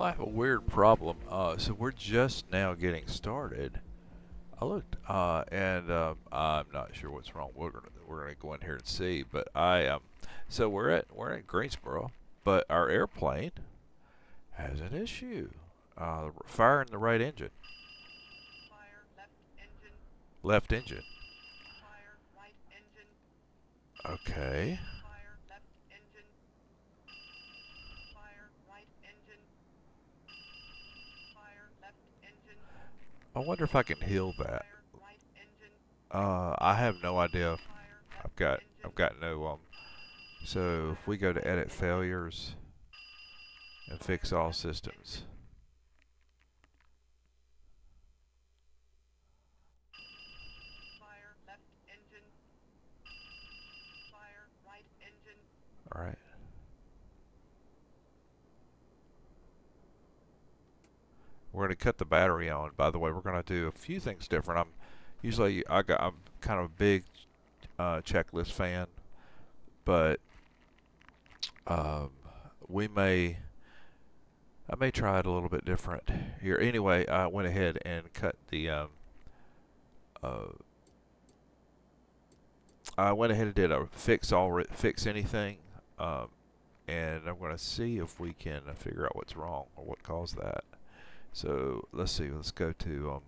I have a weird problem. So we're just now getting started. I looked, and I'm not sure what's wrong. We're gonna go in here and see. But so we're at Greensboro, but our airplane has an issue. Firing the right engine. Fire left engine. Left engine. Fire right engine. Okay. Fire left engine. Fire right engine. Fire left engine. I wonder if I can heal that. Fire right engine. I have no idea. Fire I've left got engine. I've got no. So if we go to edit failures and fix all systems. Fire left engine. Fire right engine. All right. We're going to cut the battery on. By the way, we're going to do a few things different. I'm kind of a big checklist fan, but I may try it a little bit different here. Anyway, I went ahead and cut the I went ahead and did a fix anything, and I'm going to see if we can figure out what's wrong or what caused that. So let's see. Let's go to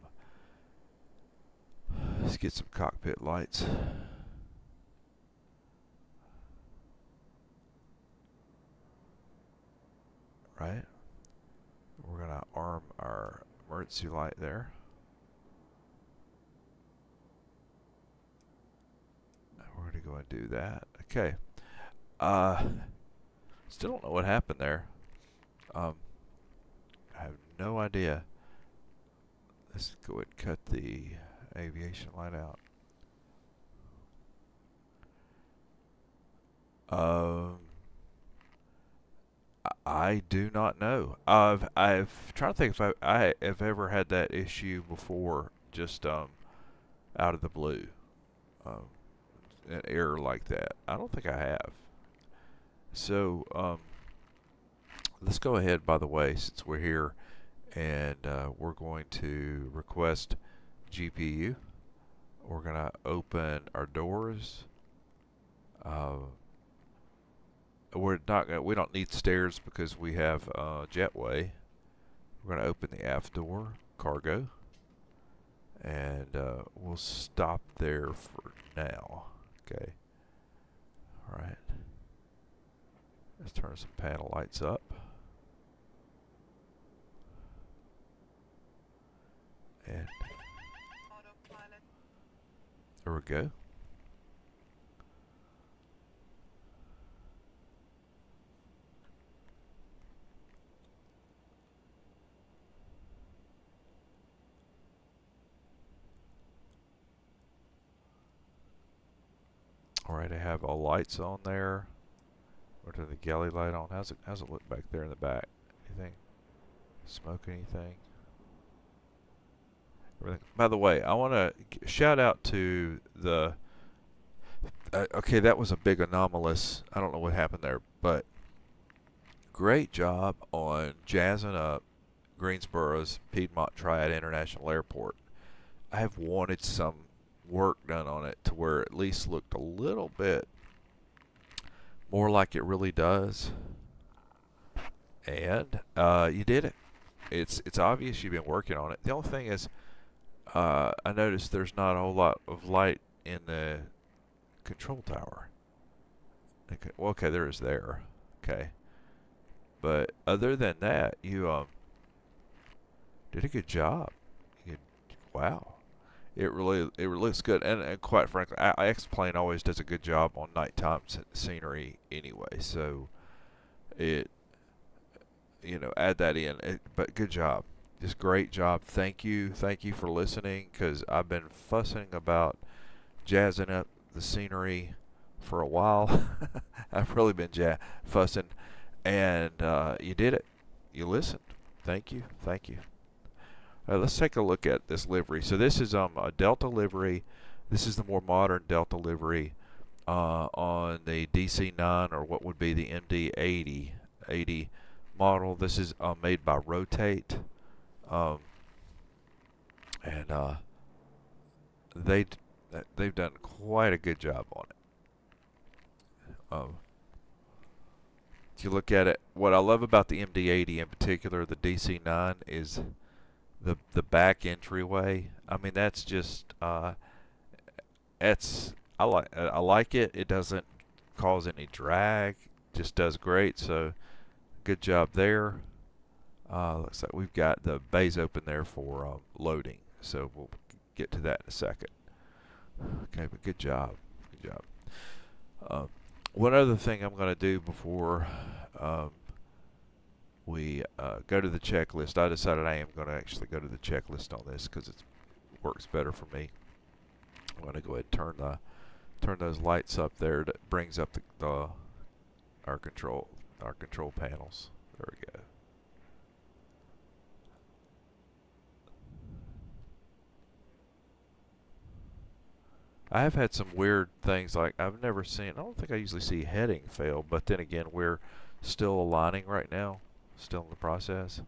let's get some cockpit lights. Right. We're going to arm our emergency light there. We're going to go and do that. Okay. Still don't know what happened there. I have no idea. Let's go ahead and cut the aviation light out. I do not know. I've trying to think if I have ever had that issue before, just out of the blue, an error like that. I don't think I have. So let's go ahead. By the way, since we're here, and we're going to request GPU. We're gonna open our doors. We don't need stairs because we have jetway. We're going to open the aft door, cargo, and we'll stop there for now. Okay. All right. Let's turn some panel lights up. And Autopilot. there we go. Alright, I have all lights on there. Or turn the galley light on. How's it look back there in the back? Anything? Smoke anything? Everything. By the way, I want to shout out to the okay, that was a big anomalous. I don't know what happened there, but great job on jazzing up Greensboro's Piedmont Triad International Airport. I have wanted some work done on it to where it at least looked a little bit more like it really does, and you did it. It's obvious you've been working on it. The only thing is, I noticed there's not a whole lot of light in the control tower. Okay, well, okay, there is there. Okay, but other than that, you did a good job. Wow. It really looks good, and quite frankly, Xplane always does a good job on nighttime scenery anyway. So add that in. But good job, just great job. Thank you for listening, because I've been fussing about jazzing up the scenery for a while. I've really been fussing, and you did it. You listened. Thank you. Let's take a look at this livery. So this is a Delta livery. This is the more modern Delta livery on the DC-9, or what would be the MD-80 model. This is made by Rotate, and they they've done quite a good job on it. If you look at it, what I love about the MD-80 in particular, the DC-9, is the back entryway. I mean, that's just it's I like it. It doesn't cause any drag. Just does great. So good job there. Looks like we've got the bays open there for loading. So we'll get to that in a second. Okay, but good job. Good job. One other thing I'm going to do before we go to the checklist, I decided I am going to actually go to the checklist on this because it works better for me. I'm going to go ahead and turn those lights up there. That brings up our control panels. There we go. I have had some weird things, like I've never seen, I don't think I usually see heading fail, but then again, we're still aligning right now, still in the process.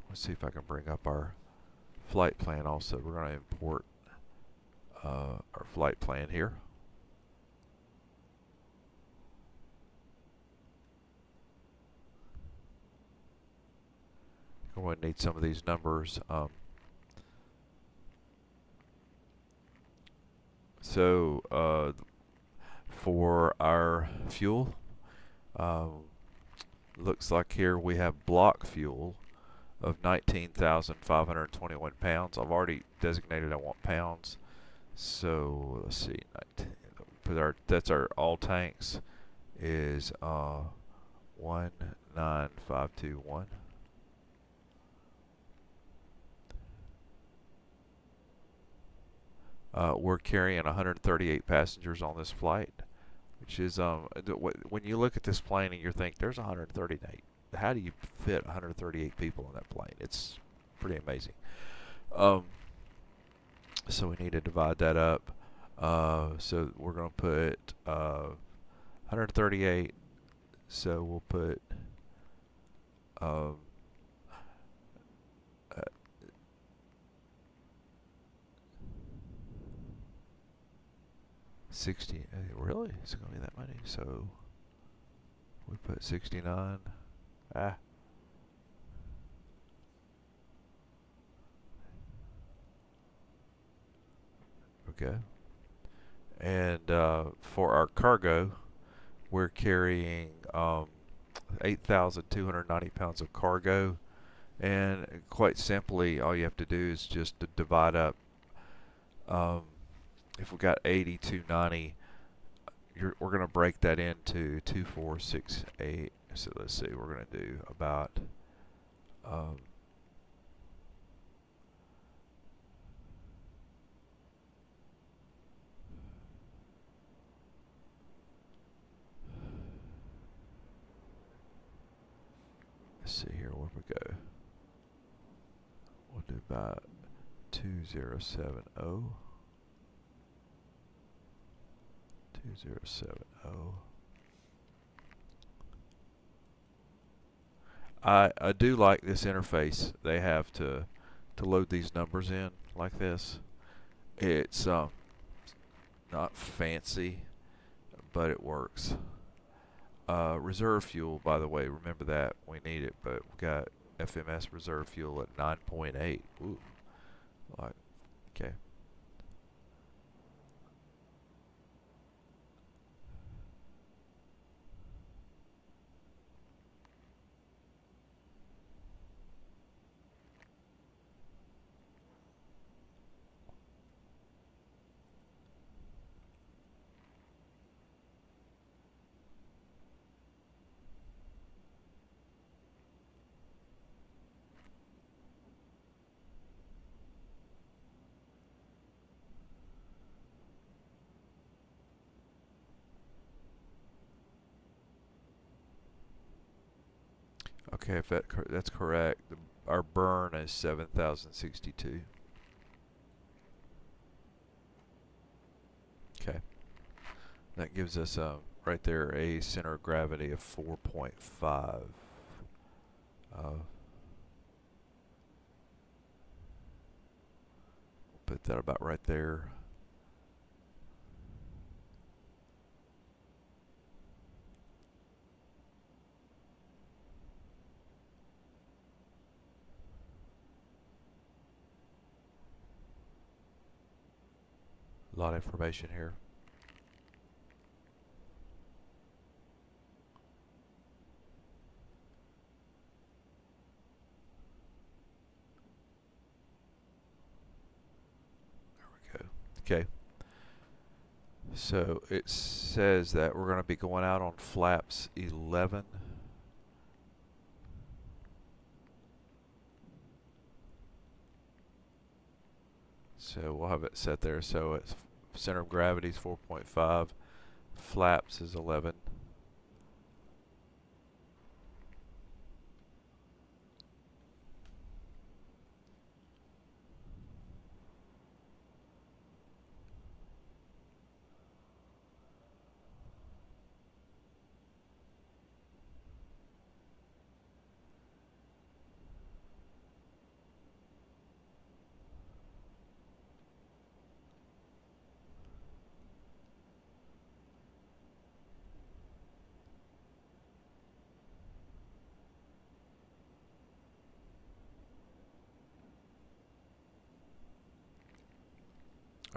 Let's see if I can bring up our flight plan also. We're going to import our flight plan here. We're going to need some of these numbers. So for our fuel, looks like here we have block fuel of 19,521 pounds. I've already designated I want pounds. So let's see, that's our all tanks is 19521. We're carrying 138 passengers on this flight, which is when you look at this plane and you think there's 138. How do you fit 138 people on that plane? It's pretty amazing. So we need to divide that up. So we're going to put 138. So we'll put 60. Really? Is it going to be that many? So we put 69. Okay. And for our cargo, we're carrying 8,290 pounds of cargo. And quite simply, all you have to do is just to divide up. If we got 8,290, we're going to break that into 2,468. So let's see, we're going to do about let's see here where we go. We'll do about 2070. 2070. I do like this interface they have to load these numbers in like this. It's not fancy, but it works. Reserve fuel, by the way, remember that we need it, but we got FMS reserve fuel at 9.8. Ooh, like, okay. Okay, if that's correct, our burn is 7,062. That gives us right there a center of gravity of 4.5. Put that about right there. A lot of information here. There we go. Okay. So it says that we're going to be going out on flaps 11. So we'll have it set there. So it's center of gravity is 4.5. Flaps is 11.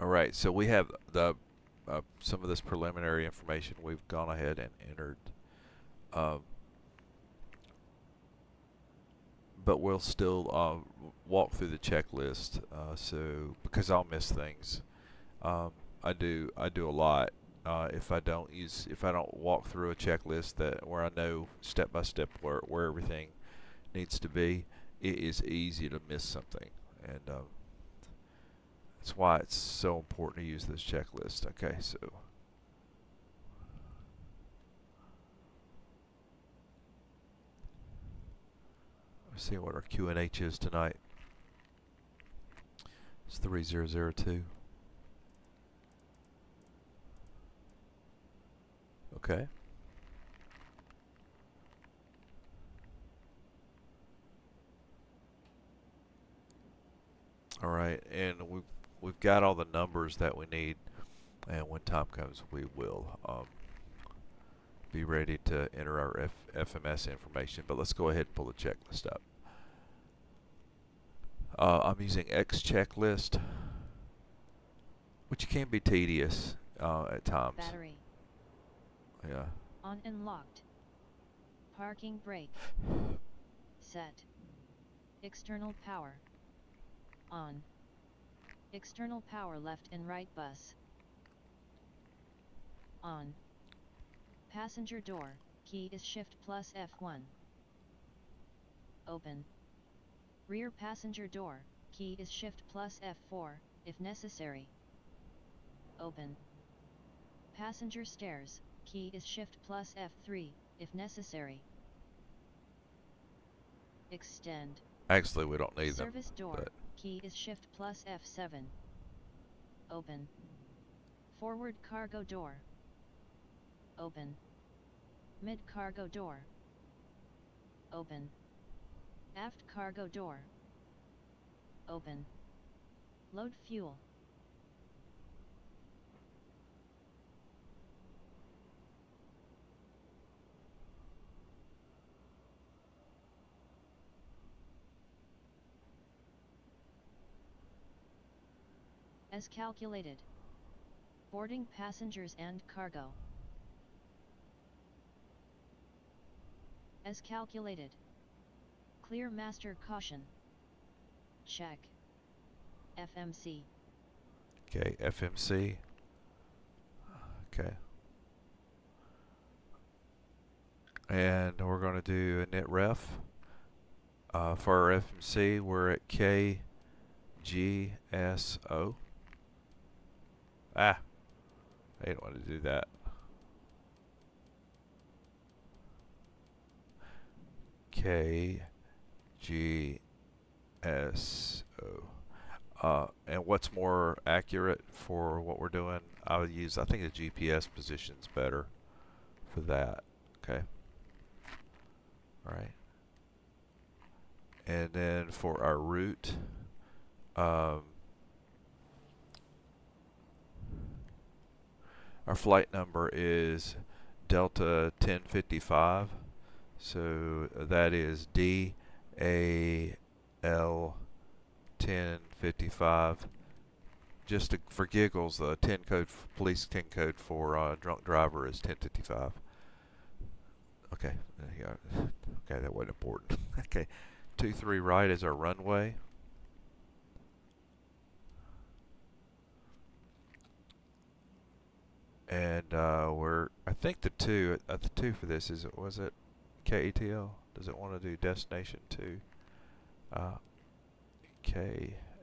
All right, so we have the some of this preliminary information we've gone ahead and entered, but we'll still walk through the checklist. So because I'll miss things, I do a lot. If I don't walk through a checklist that where I know step by step where everything needs to be, it is easy to miss something, and that's why it's so important to use this checklist. Okay, so let's see what our QNH is tonight. It's 3002. Okay. All right, and we've got all the numbers that we need, and when time comes, we will be ready to enter our FMS information. But let's go ahead and pull the checklist up. I'm using XChecklist, which can be tedious at times. Battery. Yeah. On and locked. Parking brake. Set. External power. On. External power left and right bus. On. Passenger door, key is shift plus F1. Open. Rear passenger door, key is shift plus F4, if necessary. Open. Passenger stairs, key is shift plus F3, if necessary. Extend. Actually, we don't need them. Service door, But key is shift plus F7. Open. Forward cargo door. Open. Mid cargo door. Open. Aft cargo door. Open. Load fuel. As calculated. Boarding passengers and cargo. As calculated. Clear master caution. Check. FMC. okay, FMC. Okay. And we're going to do a knit ref. For our FMC, we're at KGSO. I don't want to do that. KGSO. And what's more accurate for what we're doing, I would use, I think the GPS position's better for that. Okay. All right. And then for our route, our flight number is Delta 1055. So that is DAL 1055. Just for giggles, the 10 code, police 10 code for drunk driver is 1055. Okay, yeah. Okay, that wasn't important. Okay, 23 right is our runway. And I think the two for this is, was it KATL? Does it want to do destination 2? KATL.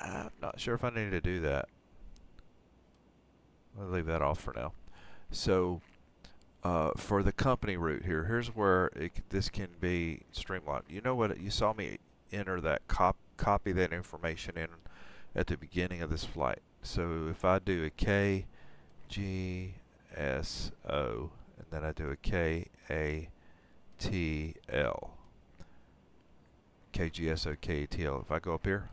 I'm not sure if I need to do that. I'll leave that off for now. So for the company route here, here's where this can be streamlined. You know what? You saw me enter that copy that information in at the beginning of this flight. So if I do a KGSO and then I do a KATL, KGSO, KATL. If I go up here,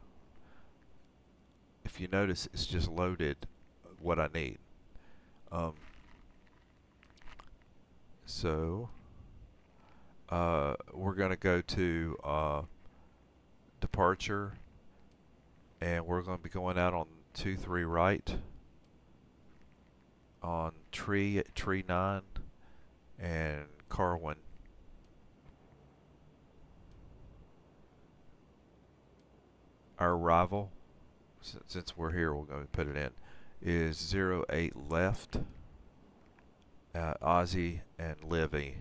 if you notice, it's just loaded what I need. So we're going to go to departure, and we're going to be going out on 23 right on tree 9 and Carwin. Our arrival, since we're here, we're going to put it in, is 08 left. Ozzy and Livy.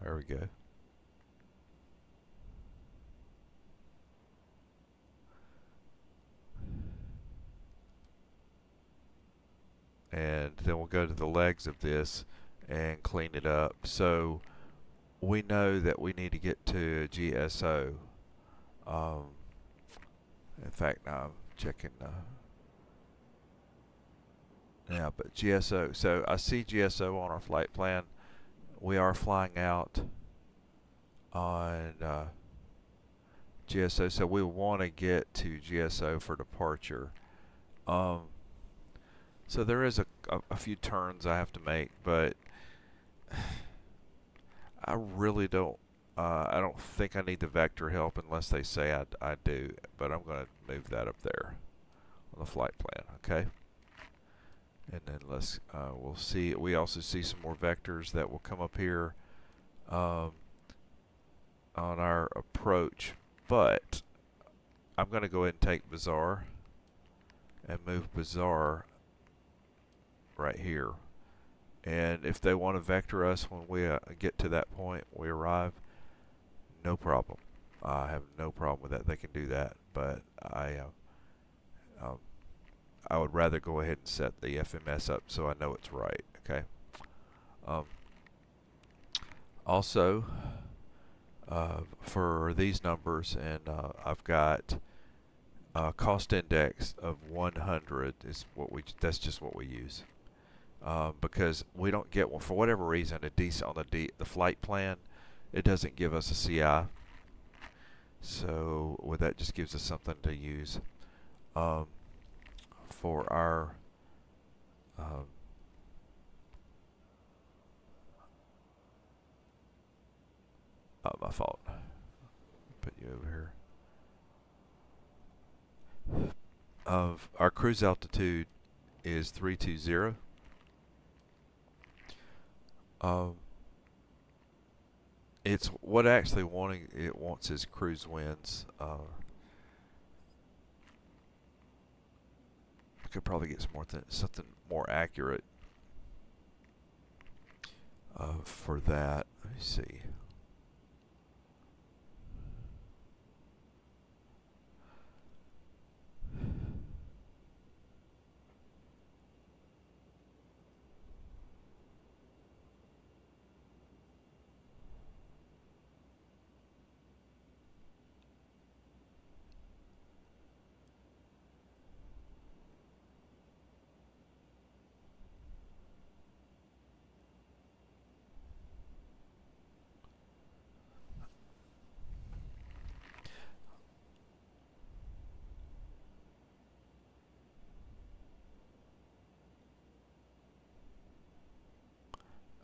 There we go. And then we'll go to the legs of this and clean it up. So we know that we need to get to GSO. In fact, now I'm checking. Yeah, but GSO. So I see GSO on our flight plan. We are flying out on GSO, so we want to get to GSO for departure. So there is a few turns I have to make, but I really don't. I don't think I need the vector help unless they say I do, but I'm going to move that up there on the flight plan, okay? And then we'll see. We also see some more vectors that will come up here on our approach, but I'm going to go ahead and take Bazaar and move Bazaar right here. And if they want to vector us when we get to that point, we arrive, no problem. I have no problem with that. They can do that, but I would rather go ahead and set the FMS up so I know it's right. Okay. Also, for these numbers, and I've got cost index of 100 is what that's just what we use. Because we don't get one for whatever reason. On the flight plan, it doesn't give us a CI. So that just gives us something to use for our my fault. Put you over here. Our cruise altitude is 320. It's what actually it wants is cruise winds. I could probably get something more accurate for that. Let me see.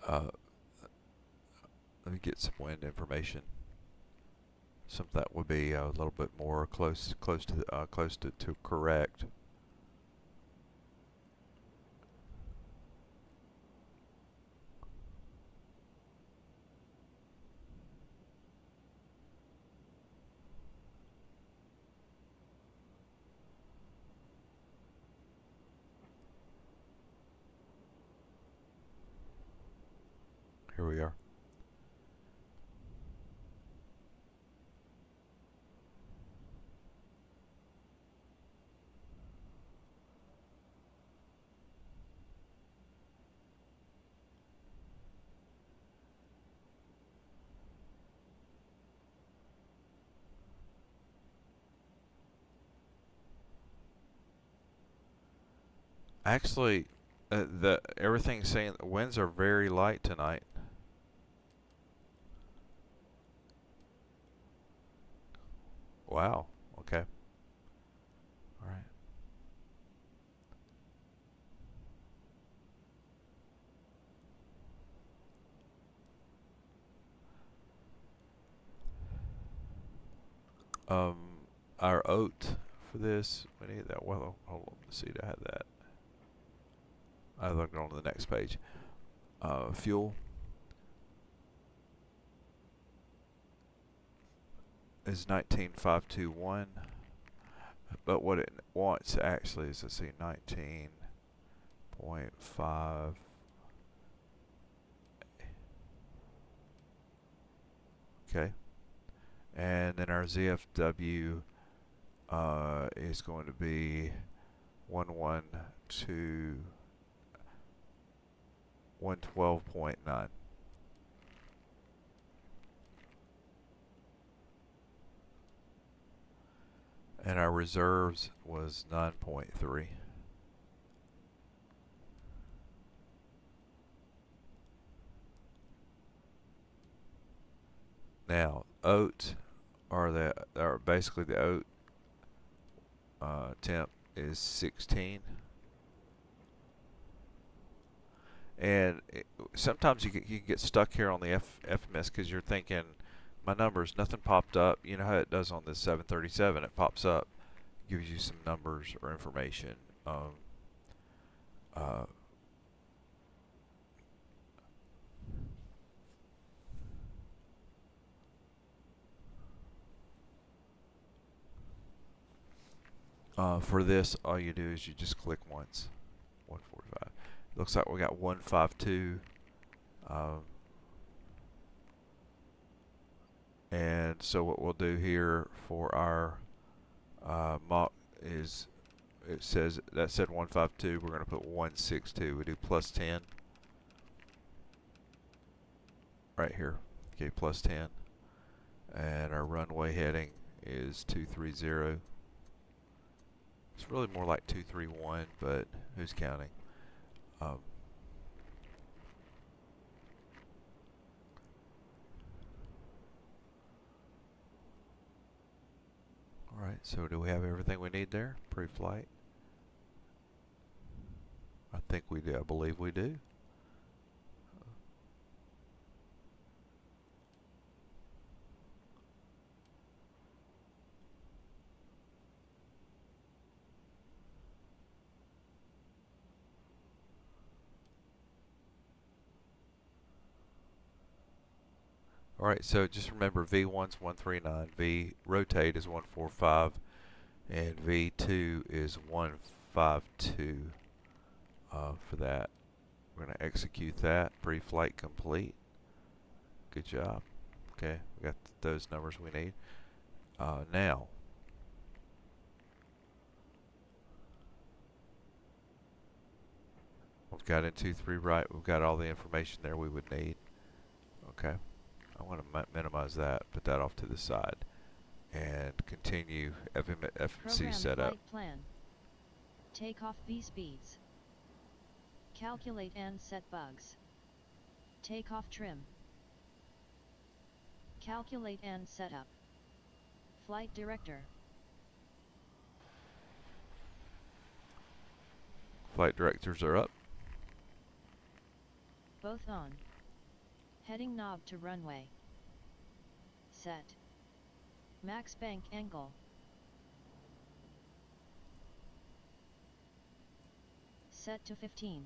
Let me get some wind information. Something that would be a little bit more close to correct. Here we are. Actually, the everything's saying the winds are very light tonight. Wow. Okay. All right. Um, our oat for this, we need that. Well, hold on. Let's see. I had that. I looked on to the next page. Fuel is 19,521, but what it wants actually is, let's see, 19.5. Okay, and then our ZFW is going to be 112.9. And our reserves was 9.3. Now, oat are basically the oat temp is 16. And sometimes you can get stuck here on the FMS because you're thinking, my numbers, nothing popped up. You know how it does on this 737, it pops up, gives you some numbers or information. For this, all you do is you just click once. 145. Looks like we got 152. And so what we'll do here for our mock is, it says that said 152. We're going to put 162. We do plus 10 right here. Okay, plus 10. And our runway heading is 230. It's really more like 231, but who's counting? Alright, so do we have everything we need there? Pre-flight? I think we do. I believe we do. Alright, so just remember V1's 139, V rotate is 145, and V2 is 152 for that. We're going to execute that. Pre-flight complete. Good job. Okay, we got those numbers we need. Now, we've got in 2-3 right. We've got all the information there we would need. Okay. I want to minimize that, put that off to the side, and continue FMC setup. Flight plan. Take off V speeds. Calculate and set bugs. Take off trim. Calculate and setup. Flight director. Flight directors are up. Both on. Heading knob to runway. Set. Max bank angle. Set to 15.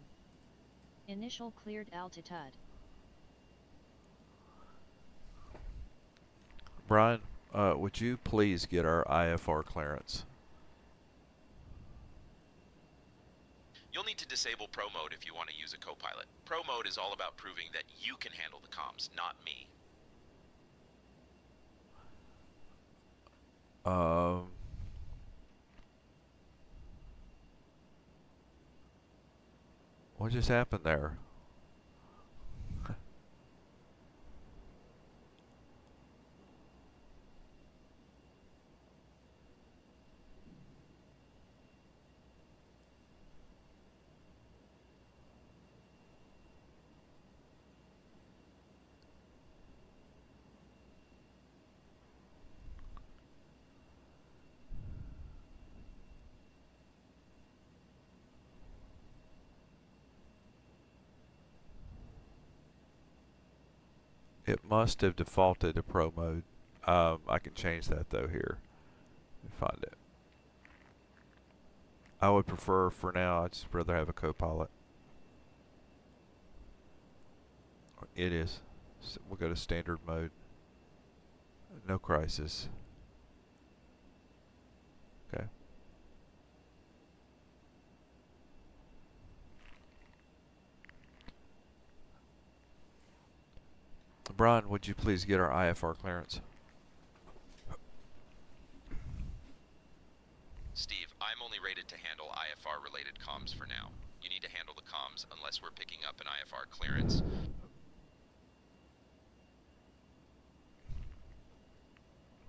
Initial cleared altitude. Brian, would you please get our IFR clearance? You'll need to disable Pro Mode if you want to use a co-pilot. Pro Mode is all about proving that you can handle the comms, not me. What just happened there? It must have defaulted to Pro Mode. I can change that though here. Let me find it. I would prefer for now, I'd just rather have a co-pilot. It is. So we'll go to standard mode. No crisis. Okay. Brian, would you please get our IFR clearance? Steve, I'm only rated to handle IFR related comms for now. You need to handle the comms unless we're picking up an IFR clearance.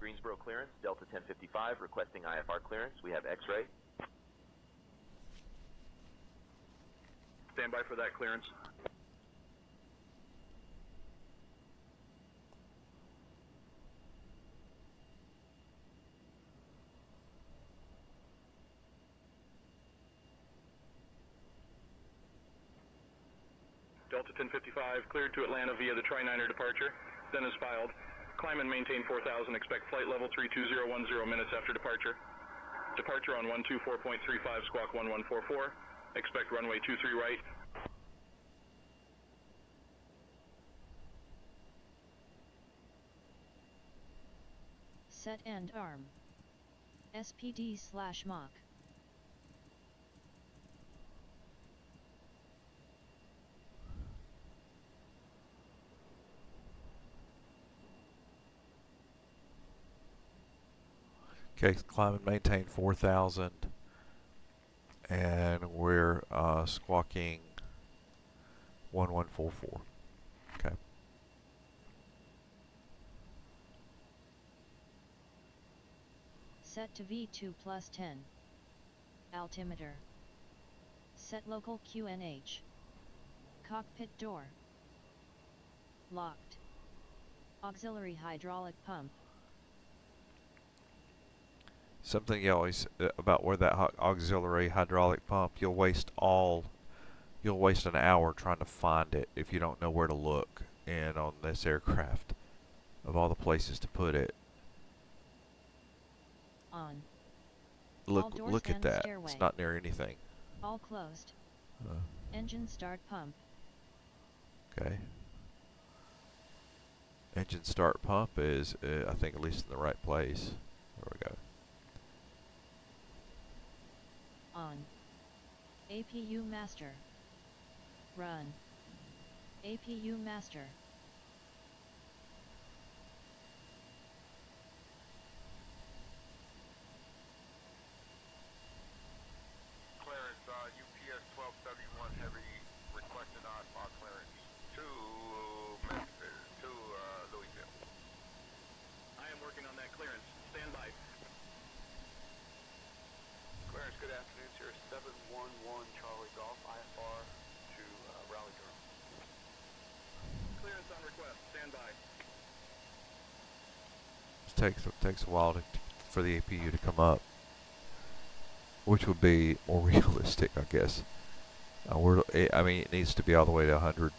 Greensboro clearance, Delta 1055, requesting IFR clearance. We have X-ray. Stand by for that clearance. Delta 1055, cleared to Atlanta via the Tri-9er departure. Then is filed. Climb and maintain 4,000. Expect flight level 32010 minutes after departure. Departure on 124.35, squawk 1144. Expect runway 23 right. Set end arm. SPD/Mach. Okay, climb and maintain 4,000. And we're squawking 1144. Okay. Set to V2 plus 10. Altimeter. Set local QNH. Cockpit door. Locked. Auxiliary hydraulic pump. Something you always about where that auxiliary hydraulic pump, you'll waste an hour trying to find it if you don't know where to look and on this aircraft of all the places to put it. On. Look at that. Stairway. It's not near anything. All closed. Engine start pump. Okay. Engine start pump is, I think, at least in the right place. There we go. On. APU master. Run. APU master. Clearance, UPS 1271 Heavy requested on clearance to Memphis, to Louisville. I am working on that clearance. Stand by. Clearance, good afternoon, sir. 711 Charlie Golf, IFR to Raleigh Durham. Clearance on request. Stand by. It takes a while for the APU to come up, which would be more realistic, I guess. I mean, it needs to be all the way to 100.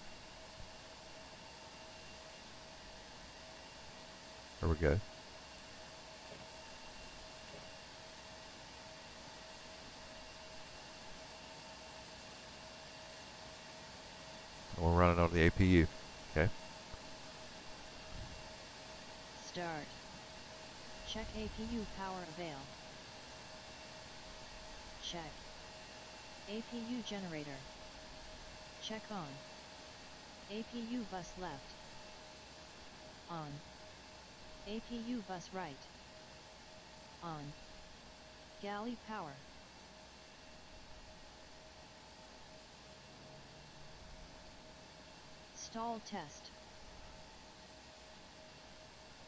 There we go. We're running on the APU. Okay. Start. Check APU power avail. Check. APU generator. Check on. APU bus left. On. APU bus right. On. Galley power. Stall test.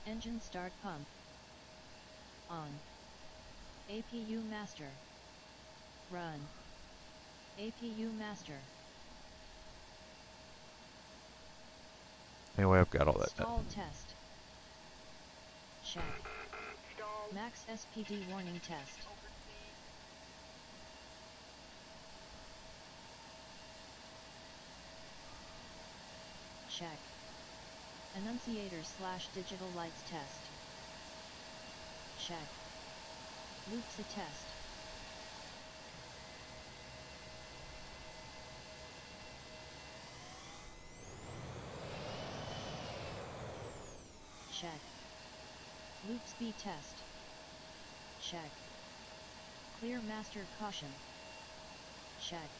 Engine start pump. On. APU master. Run. APU master. Anyway, I've got all that done. Stall test. Check. Max SPD warning test. Check. Annunciator/digital lights test. Check. Loops a test. Check. Loops B test. Check. Clear master caution. Check.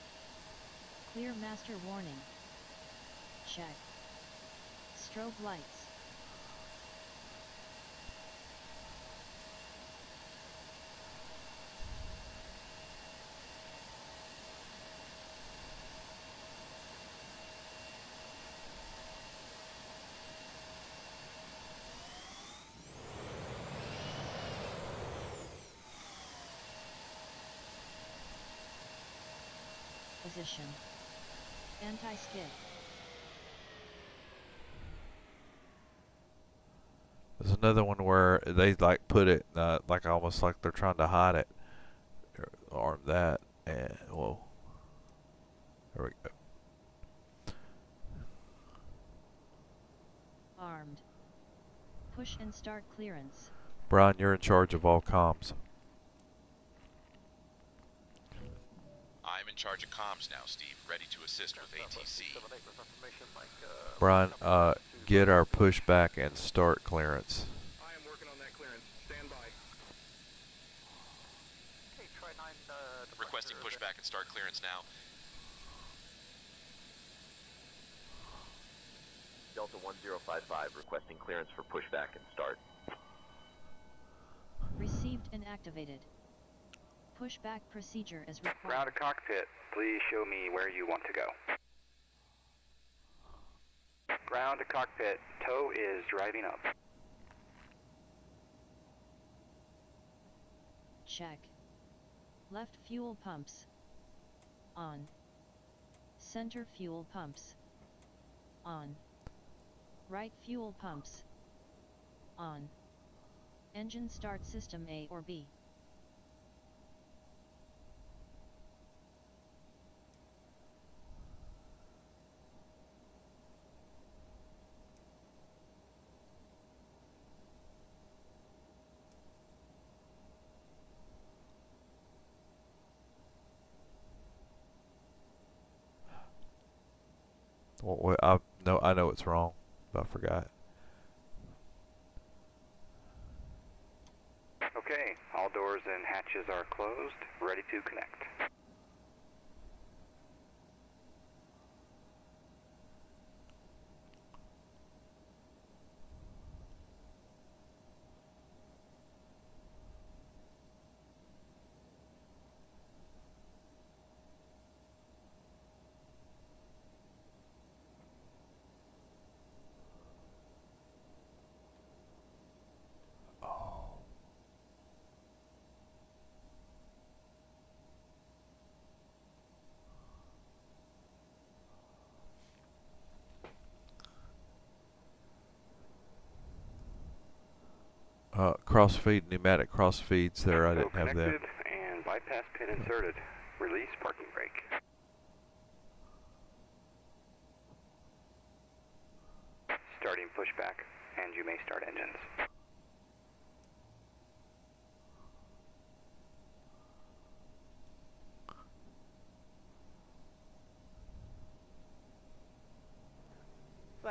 Clear master warning. Check. Strobe lights. Position. Anti-skid. There's another one where they like put it like almost like they're trying to hide it. Arm that and whoa. There we go. Armed. Push and start clearance. Brian, you're in charge of all comms. I'm in charge of comms now, Steve. Ready to assist with ATC. Brian, get our pushback and start clearance. I am working on that clearance. Stand by. Requesting pushback and start clearance now. Delta 1055 requesting clearance for pushback and start. Received and activated. Pushback procedure is required. Ground to cockpit, please show me where you want to go. Ground to cockpit, tow is driving up. Check. Left fuel pumps. On. Center fuel pumps. On. Right fuel pumps. On. Engine start system A or B. Well, I know it's wrong, but I forgot. Okay, all doors and hatches are closed, ready to connect. Crossfeed, pneumatic crossfeeds there. I XO didn't have them. connected and bypass pin inserted. Release parking brake. Starting pushback, and you may start engines.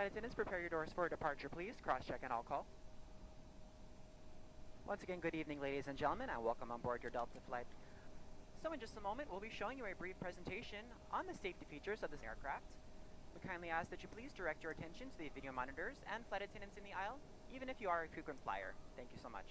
Flight attendants, prepare your doors for departure, please. Cross-check and all call. Once again, good evening, ladies and gentlemen, and welcome on board your Delta flight. So in just a moment, we'll be showing you a brief presentation on the safety features of this aircraft. We kindly ask that you please direct your attention to the video monitors and flight attendants in the aisle, even if you are a frequent flyer. Thank you so much.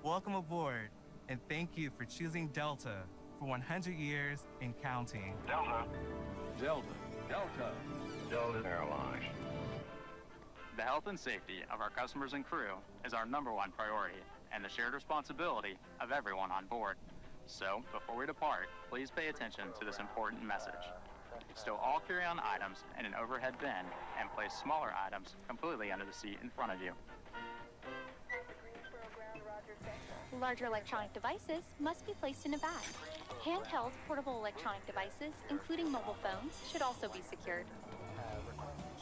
Welcome aboard, and thank you for choosing Delta for 100 years and counting. Delta. Delta. Delta. Delta Airlines. The health and safety of our customers and crew is our #1 priority and the shared responsibility of everyone on board. So, before we depart, please pay attention to this important message. Stow all carry-on items in an overhead bin and place smaller items completely under the seat in front of you. Larger electronic devices must be placed in a bag. Handheld portable electronic devices, including mobile phones, should also be secured.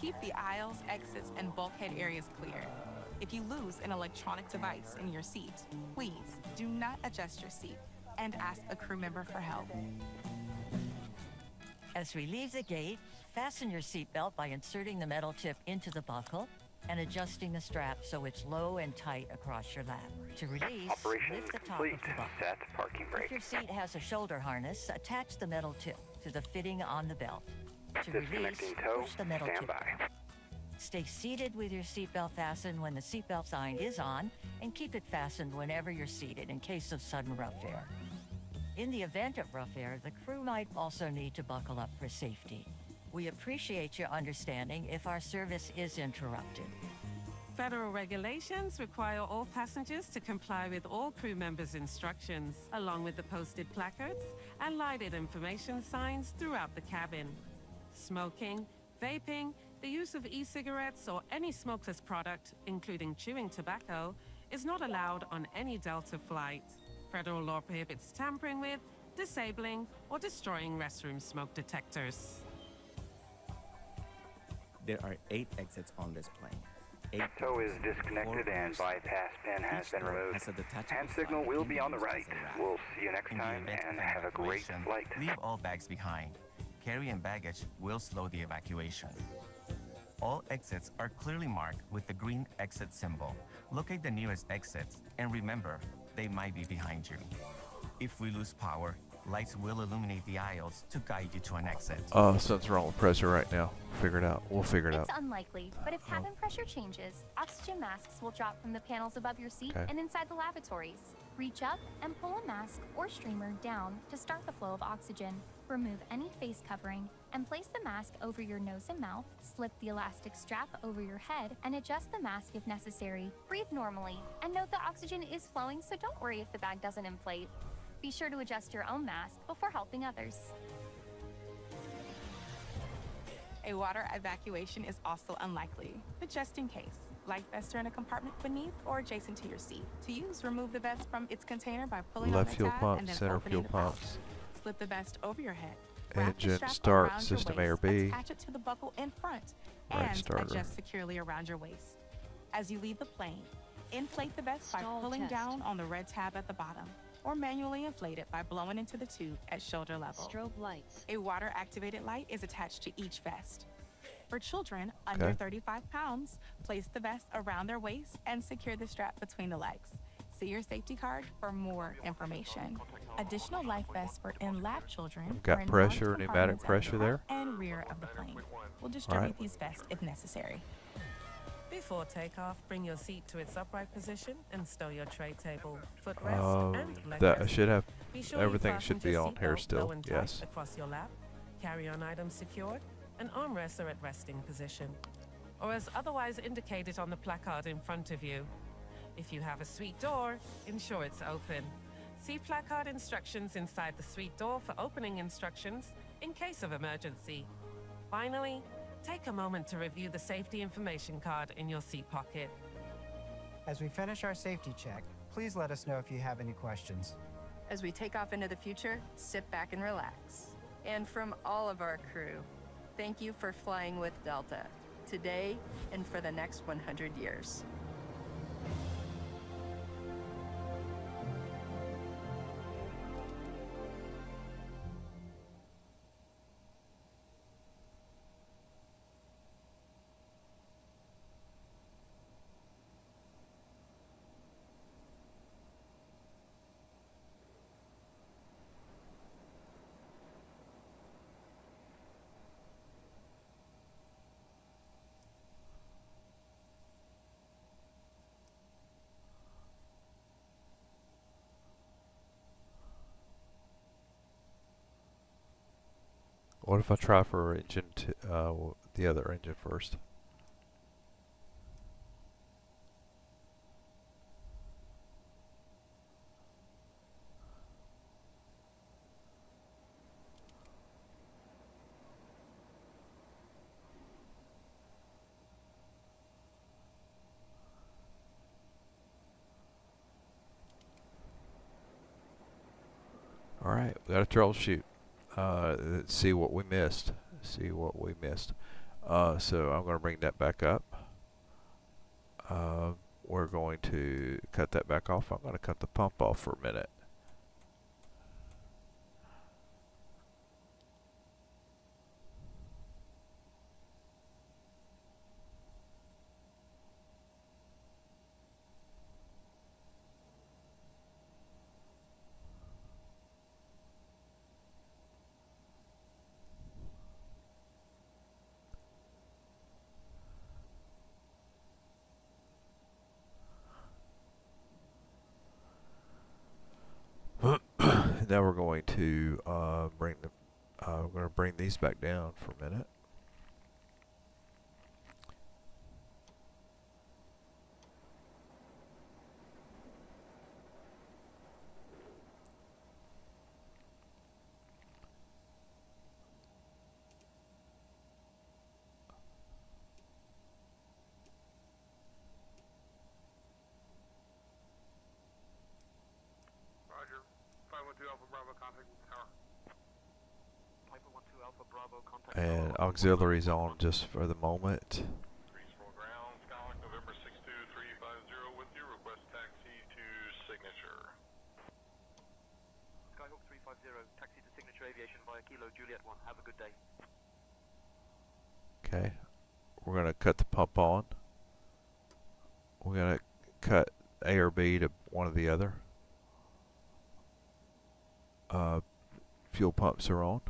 Keep the aisles, exits, and bulkhead areas clear. If you lose an electronic device in your seat, please do not adjust your seat and ask a crew member for help. As we leave the gate, fasten your seatbelt by inserting the metal tip into the buckle and adjusting the strap so it's low and tight across your lap. To release, Operation lift the top complete. of the buckle. Set parking brake. If your seat has a shoulder harness, attach the metal tip to the fitting on the belt. To release, Disconnecting tow. push the metal tip Standby. down. Stay seated with your seatbelt fastened when the seatbelt sign is on, and keep it fastened whenever you're seated in case of sudden rough air. In the event of rough air, the crew might also need to buckle up for safety. We appreciate your understanding if our service is interrupted. Federal regulations require all passengers to comply with all crew members' instructions, along with the posted placards and lighted information signs throughout the cabin. Smoking, vaping, the use of e-cigarettes or any smokeless product, including chewing tobacco, is not allowed on any Delta flight. Federal law prohibits tampering with, disabling, or destroying restroom smoke detectors. There are 8 exits on this plane. 8 Tow is disconnected and bypass pin has been removed. Hand signal will be on the right. We'll see you next time and have a great flight. Leave all bags behind. Carry-on baggage will slow the evacuation. All exits are clearly marked with the green exit symbol. Locate the nearest exits and remember, they might be behind you. If we lose power, lights will illuminate the aisles to guide you to an exit. Something's wrong with pressure right now. Figure it out. We'll figure it out. It's unlikely, but if cabin pressure changes, oxygen masks will drop from the panels above your seat Okay. and inside the lavatories. Reach up and pull a mask or streamer down to start the flow of oxygen. Remove any face covering and place the mask over your nose and mouth. Slip the elastic strap over your head and adjust the mask if necessary. Breathe normally and note the oxygen is flowing, so don't worry if the bag doesn't inflate. Be sure to adjust your own mask before helping others. A water evacuation is also unlikely, but just in case. Life vests are in a compartment beneath or adjacent to your seat. To use, remove the vest from its container by pulling on Left the fuel tab pump, and then center opening fuel the pouch. pumps. Slip the vest over your head. Wrap the Engine strap start, around your system waist, A or B. Attach it to the buckle in front Brake and starter. adjust securely around your waist. As you leave the plane, inflate the vest by Stall pulling test. down on the red tab at the bottom, or manually inflate it by blowing into the tube at shoulder level. Strobe lights. A water-activated light is attached to each vest. For children under Okay. 35 pounds, place the vest around their waist and secure the strap between the legs. See your safety card for more information. Additional life vests for in-lab children Got are in pressure, large pneumatic compartments at pressure the there. front and rear of the plane. We'll distribute Alright. these vests if necessary. Before takeoff, bring your seat to its upright position and stow your tray table, footrest, and leg That rest. should have Be sure everything you should fastened be your on here seatbelt still. low and tight Yes. across your lap, carry-on items secured, and armrests are at resting position, or as otherwise indicated on the placard in front of you. If you have a suite door, ensure it's open. See placard instructions inside the suite door for opening instructions in case of emergency. Finally, take a moment to review the safety information card in your seat pocket. As we finish our safety check, please let us know if you have any questions. As we take off into the future, sit back and relax. And from all of our crew, thank you for flying with Delta, today and for the next 100 years. What if I try for engine the other engine first? Alright, we got to troubleshoot. Let's see what we missed. See what we missed. So I'm going to bring that back up. We're going to cut that back off. I'm going to cut the pump off for a minute. Now we're going to bring these back down for a minute. Roger. 512 Alpha Bravo, contact the tower. 512 Alpha Bravo, contact And auxiliaries on just for the moment. Greensboro ground, Skylock November 62350 with you. Request taxi to Signature. Skyhawk 350, taxi to Signature Aviation via Kilo Juliet 1. Have a good day. Okay. We're going to cut the pump on. We're going to cut A or B to one or the other. Fuel pumps are on.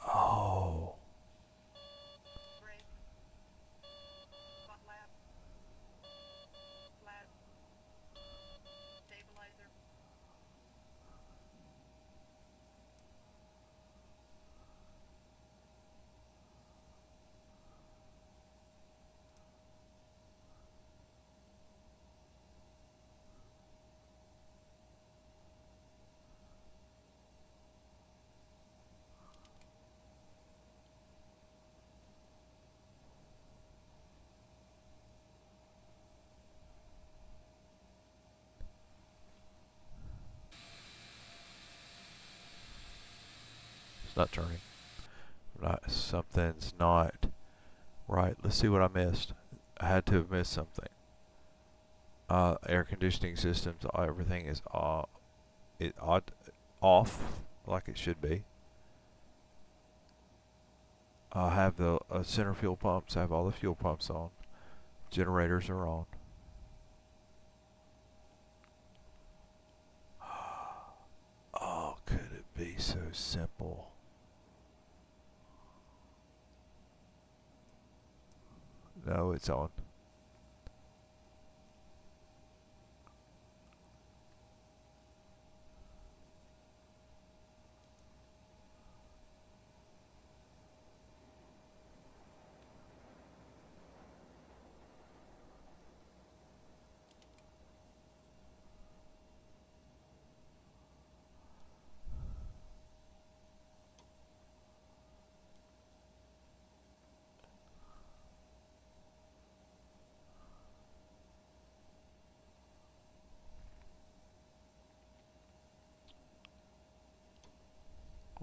Oh. Brake. Spot lab. Flat. Stabilizer. It's not turning. Something's not right. Let's see what I missed. I had to have missed something. Air conditioning systems, everything is off like it should be. I have the center fuel pumps. I have all the fuel pumps on. Generators are on. Oh, could it be so simple? No, it's on.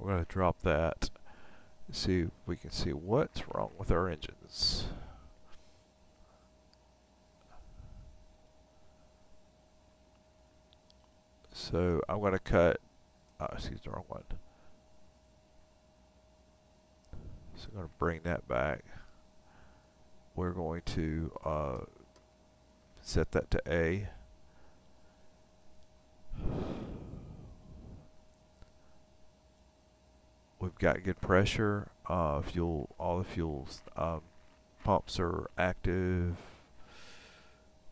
We're going to drop that. See if we can see what's wrong with our engines. So I'm going to cut, excuse the wrong one. So I'm going to bring that back. We're going to set that to A. We've got good pressure. Fuel, all the fuels pumps are active.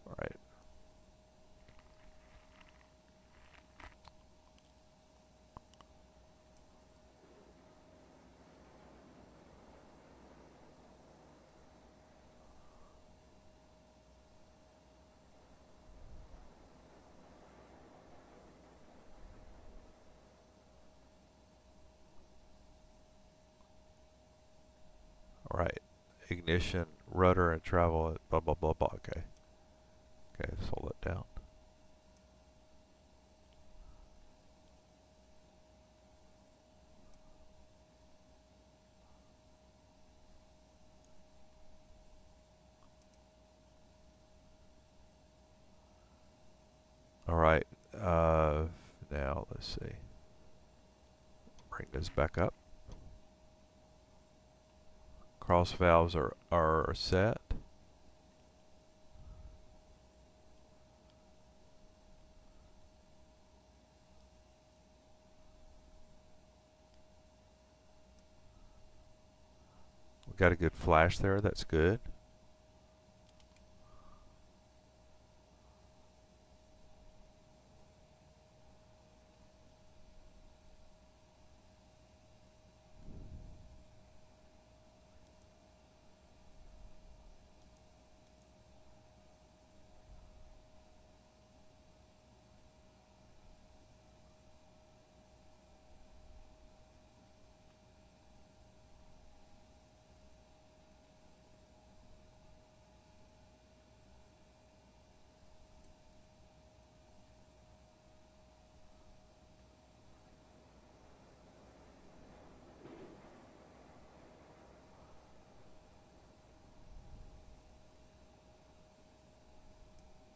All right. Alright, ignition, rudder, and travel, blah, blah, blah, blah. Okay. Okay, let's hold it down. Alright, now let's see. Bring this back up. Cross valves are set. We got a good flash there, that's good.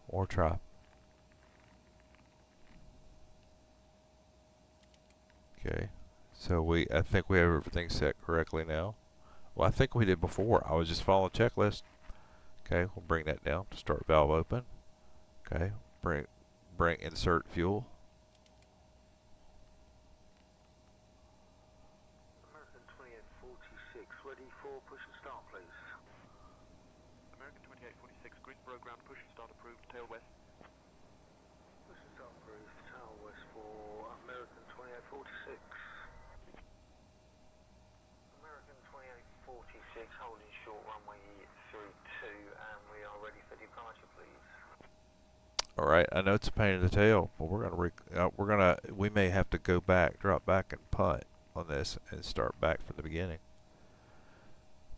Or try. Okay, so I think we have everything set correctly now. Well, I think we did before. I was just following a checklist. Okay, we'll bring that down. Start valve open. Okay, bring insert fuel. American 2846, ready for push and start, please. American 2846, green program, push and start approved, tail west. Push and start approved, tail west for American 2846. American 2846, holding short runway through 2, and we are ready for departure, please. All right, I know it's a pain in the tail, but we may have to go back, drop back, and punt on this and start back from the beginning.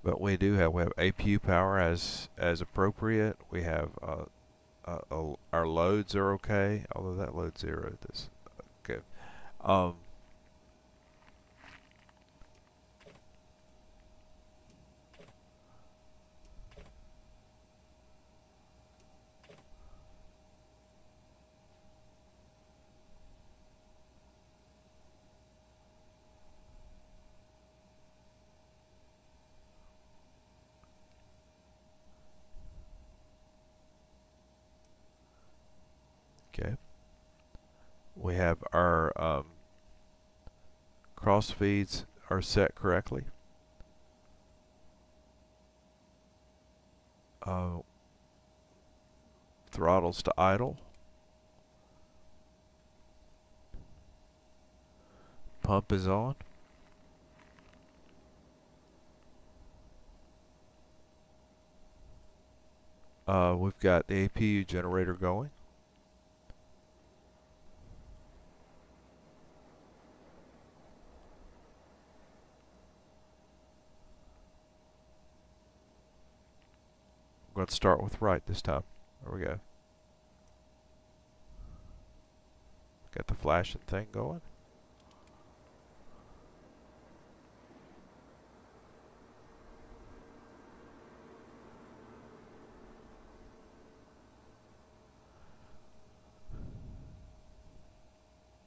But we have APU power as appropriate. We have our loads are okay, although that load 0 this good. Okay. We have our cross feeds are set correctly. Throttles to idle. Pump is on. We've got the APU generator going. Let's start with right this time. There we go. Got the flashing thing going.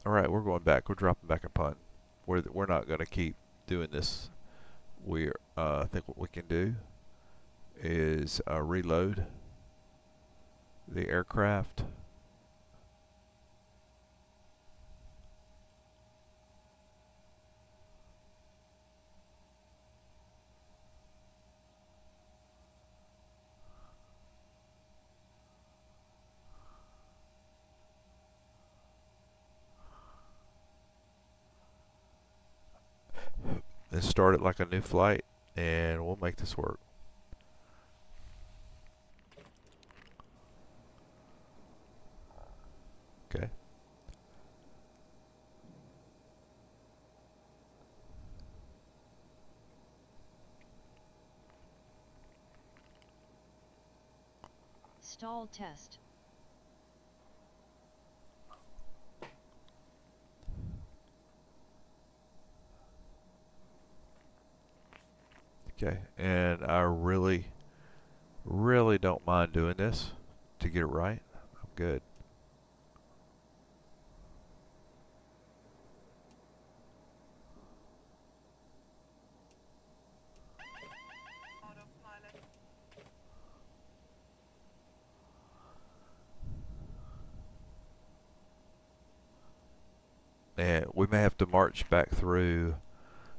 All right, we're going back. We're dropping back a punt. We're not going to keep doing this. I think what we can do is reload the aircraft. And start it like a new flight, and we'll make this work. Okay. Stall test. Okay, and I really don't mind doing this to get it right. I'm good. And we may have to march back through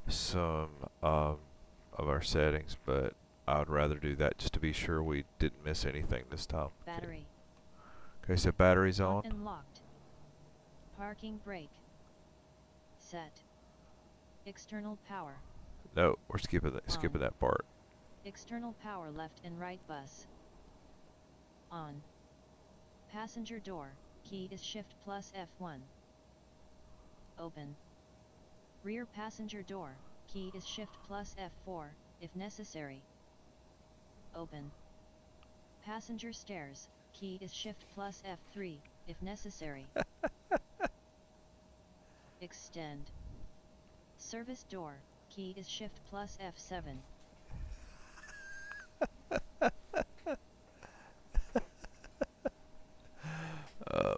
some of our settings, but I would rather do that just to be sure we didn't miss anything this time. Battery. Okay, so battery's on. And locked. Parking brake. Set. External power. No, we're skipping that part. External power left and right bus. On. Passenger door, key is shift plus F1. Open. Rear passenger door, key is shift plus F4, if necessary. Open. Passenger stairs, key is shift plus F3, if necessary. Extend. Service door, key is shift plus F7.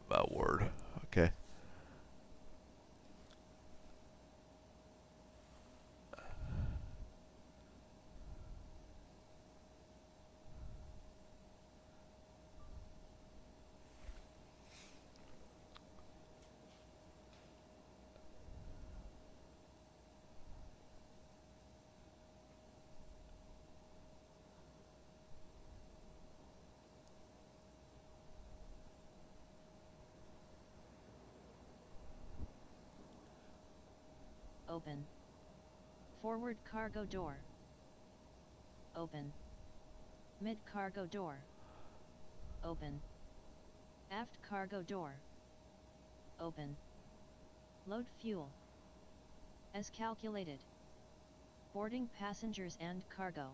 My word. Okay. Open. Forward cargo door. Open. Mid cargo door. Open. Aft cargo door. Open. Load fuel. As calculated. Boarding passengers and cargo.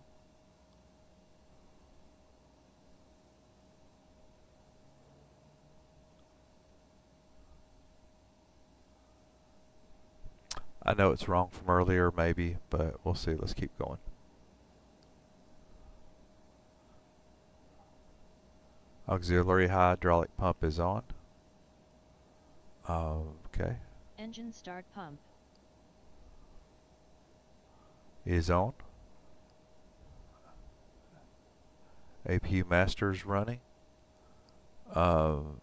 I know it's wrong from earlier, maybe, but we'll see. Let's keep going. Auxiliary hydraulic pump is on. Okay. Engine start pump. Is on. APU master is running. APU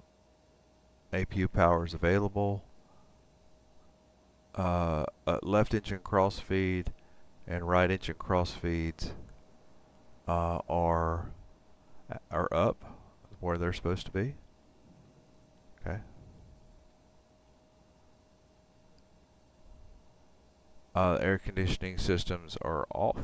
power is available. Left engine cross feed and right engine cross feeds are up where they're supposed to be. Okay. Air conditioning systems are off.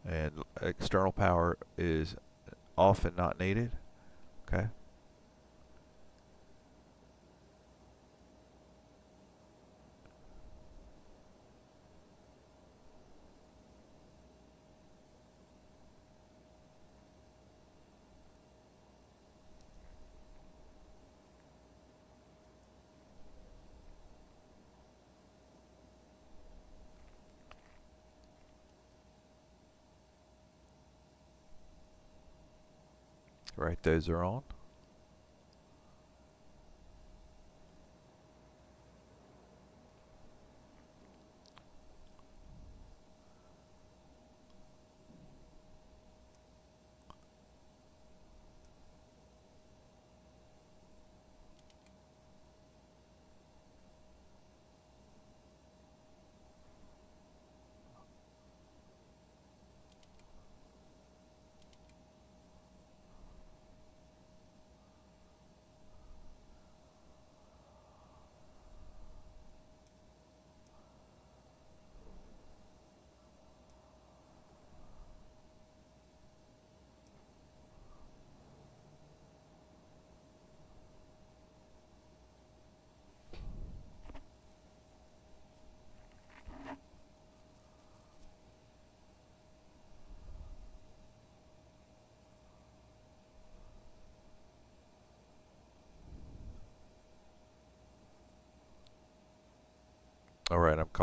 And external power is off and not needed. Okay. Right, those are on. All right, I'm calling.